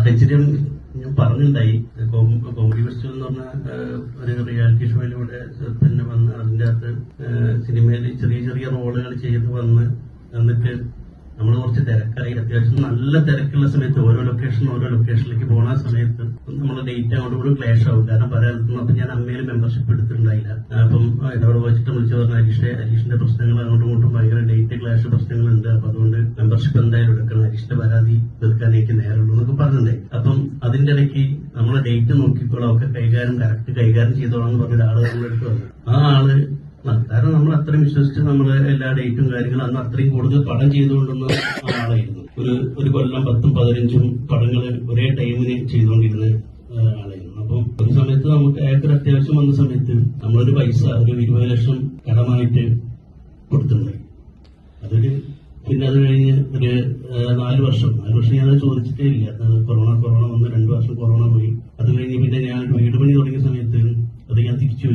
സാഹചര്യം ഞാൻ പറഞ്ഞിട്ടുണ്ടായി. Comedy festival എന്ന് പറഞ്ഞ ഒരു റിയാലിറ്റി ഷോയിലൂടെ പിന്നെ വന്ന് അതിന്റെ അകത്ത് സിനിമയിൽ ചെറിയ ചെറിയ റോളുകൾ ചെയ്ത് വന്ന് എന്നിട്ട് നമ്മൾ കുറച്ച് തിരക്കായി. അത്യാവശ്യം നല്ല തിരക്കുള്ള സമയത്ത് ഓരോ ലൊക്കേഷനിലേക്ക് പോകുന്ന സമയത്ത് നമ്മുടെ ഡേറ്റ് അങ്ങോട്ട് ക്ലാഷ് ആവും. കാരണം പല സ്ഥലത്തും അപ്പൊ ഞാൻ അമ്മയിൽ മെമ്പർഷിപ്പ് എടുത്തിട്ടുണ്ടായില്ല. അപ്പം എന്നോട് വെച്ചിട്ട് വിളിച്ചു പറഞ്ഞു അരീഷിന്റെ പ്രശ്നങ്ങൾ അങ്ങോട്ടും ഇങ്ങോട്ടും ഭയങ്കര ഡേറ്റ് ക്ലാഷ് പ്രശ്നങ്ങളുണ്ട്. അപ്പൊ അതുകൊണ്ട് മെമ്പർഷിപ്പ് എന്തായാലും എടുക്കണം, അരീഷിന്റെ പരാതി തീർക്കാൻ എനിക്ക് നേരമുള്ളൂ എന്നൊക്കെ പറഞ്ഞിട്ടുണ്ടായി. അപ്പം അതിന്റെ ഇടയ്ക്ക് നമ്മളെ ഡേറ്റ് നോക്കിക്കോളാം, ഒക്കെ കറക്റ്റ് കൈകാര്യം ചെയ്തോളാം എന്ന് പറഞ്ഞ ഒരാള് നമ്മളെടുത്ത് വന്നു. ആ ആള് കാരണം നമ്മൾ അത്രയും വിശ്വസിച്ച് നമ്മള് എല്ലാ ഡേറ്റും കാര്യങ്ങളും അന്ന് അത്രയും കൂടുതൽ പടം ചെയ്തുകൊണ്ടുന്ന ആളായിരുന്നു. ഒരു കൊല്ലം 10-15 പടങ്ങള് ഒരേ ടൈമിന് ചെയ്തുകൊണ്ടിരുന്ന ആളായിരുന്നു. അപ്പം ഒരു സമയത്ത് നമുക്ക് അയാൾക്കൊരു അത്യാവശ്യം വന്ന സമയത്ത് നമ്മളൊരു പൈസ ഒരു 20 ലക്ഷം കടമായിട്ട് കൊടുത്തിട്ടുണ്ടായി. പിന്നെ അത് കഴിഞ്ഞ് ഒരു 4 വർഷം ഞാൻ ചോദിച്ചിട്ടേ ഇല്ല. കൊറോണ വന്ന് 2 വർഷം കൊറോണ പോയി. അത് കഴിഞ്ഞ് പിന്നെ ഞാൻ വീട് പണി തുടങ്ങിയ സമയത്ത് അത് ഞാൻ തിരിച്ചു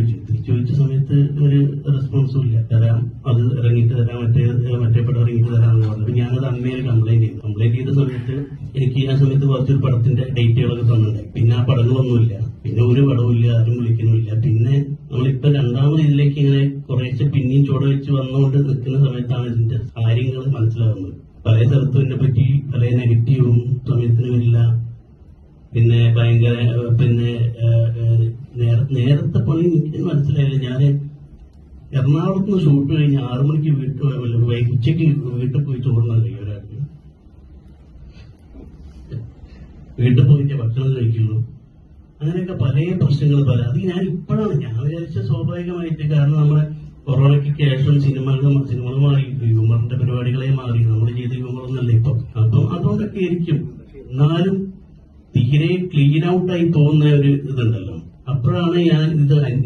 വെച്ച സമയത്ത് ഒരു റെസ്പോൺസും ഇല്ല. തരാം, അത് ഇറങ്ങിയിട്ട് തരാം, മറ്റേ പടം ഇറങ്ങിയിട്ട് തരാമെന്ന് പറഞ്ഞു. അപ്പൊ ഞാനത് അമ്മയിൽ കംപ്ലൈന്റ് ചെയ്ത സമയത്ത് എനിക്ക് ആ സമയത്ത് കുറച്ചൊരു പടത്തിന്റെ ഡേറ്റുകളൊക്കെ തന്നിട്ടുണ്ടായി. പിന്നെ ആ പടങ്ങളൊന്നുമില്ല, പിന്നെ ഒരു പടവുമില്ല, ആരും വിളിക്കുന്നുമില്ല. പിന്നെ നമ്മളിപ്പോ രണ്ടാമത് ഇതിലേക്ക് ഇങ്ങനെ കുറേശ്ശെ പിന്നെയും ചുവട് വെച്ച് വന്നുകൊണ്ട് നിൽക്കുന്ന സമയത്താണ് ഇതിന്റെ കാര്യങ്ങൾ മനസ്സിലാകുന്നത്. പല സ്ഥലത്തും ഇതിനെ പറ്റി പല നെഗറ്റീവും സമയത്തിന് വരില്ല. പിന്നെ ഭയങ്കര നേരത്തെ പണി എനിക്ക് മനസ്സിലായില്ല. ഞാന് എറണാകുളത്ത് നിന്ന് ഷൂട്ട് കഴിഞ്ഞ് 6 മണിക്ക് ഉച്ചയ്ക്ക് വീട്ടിൽ പോയി ചോറുന്നാൻ കഴിയും. ഒരാൾക്ക് വീട്ടിൽ പോയിട്ട് ഭക്ഷണം കഴിക്കുള്ളൂ. അങ്ങനെയൊക്കെ പല പ്രശ്നങ്ങൾ അത് ഞാൻ ഇപ്പോഴാണ് ഞാൻ വിചാരിച്ച സ്വാഭാവികമായിട്ട്. കാരണം നമ്മുടെ കൊറോണയ്ക്ക് ശേഷം സിനിമകൾ മാറി, ഹ്യൂമറിന്റെ പരിപാടികളെ മാറി, നമ്മൾ ചെയ്ത ഹ്യൂമറൊന്നല്ല ഇപ്പം. അപ്പം അതുകൊണ്ടൊക്കെ ഇരിക്കും. എന്നാലും തീരെ ക്ലീൻ ഔട്ടായി പോകുന്ന ഒരു ഇതുണ്ടല്ലോ. അപ്പോഴാണ് ഞാൻ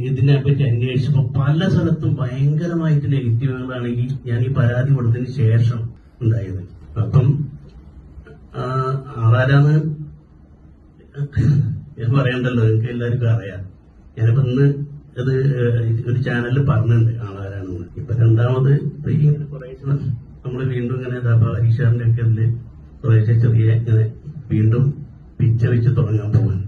ഇതിനെപ്പറ്റി അന്വേഷിച്ചപ്പോ പല സ്ഥലത്തും ഭയങ്കരമായിട്ട് നെഗറ്റീവുകളാണ് ഞാൻ ഈ പരാതി കൊടുത്തതിന് ശേഷം ഉണ്ടായത്. അപ്പം ആളാരാന്ന് ഞാൻ പറയണ്ടല്ലോ, നിങ്ങൾക്ക് എല്ലാവർക്കും അറിയാം. ഞാനിപ്പോ ഇന്ന് അത് ഒരു ചാനലിൽ പറഞ്ഞിട്ടുണ്ട് ആളാരാണെന്ന്. ഇപ്പൊ രണ്ടാമത് കുറേശ്ശെ നമ്മള് വീണ്ടും ഇങ്ങനെ ഹരീഷാറിന്റെ ഒക്കെ അതില് കുറേശ്ശെ ചെറിയ ഇങ്ങനെ വീണ്ടും പിച്ച വെച്ച് തുടങ്ങാൻ പോകാൻ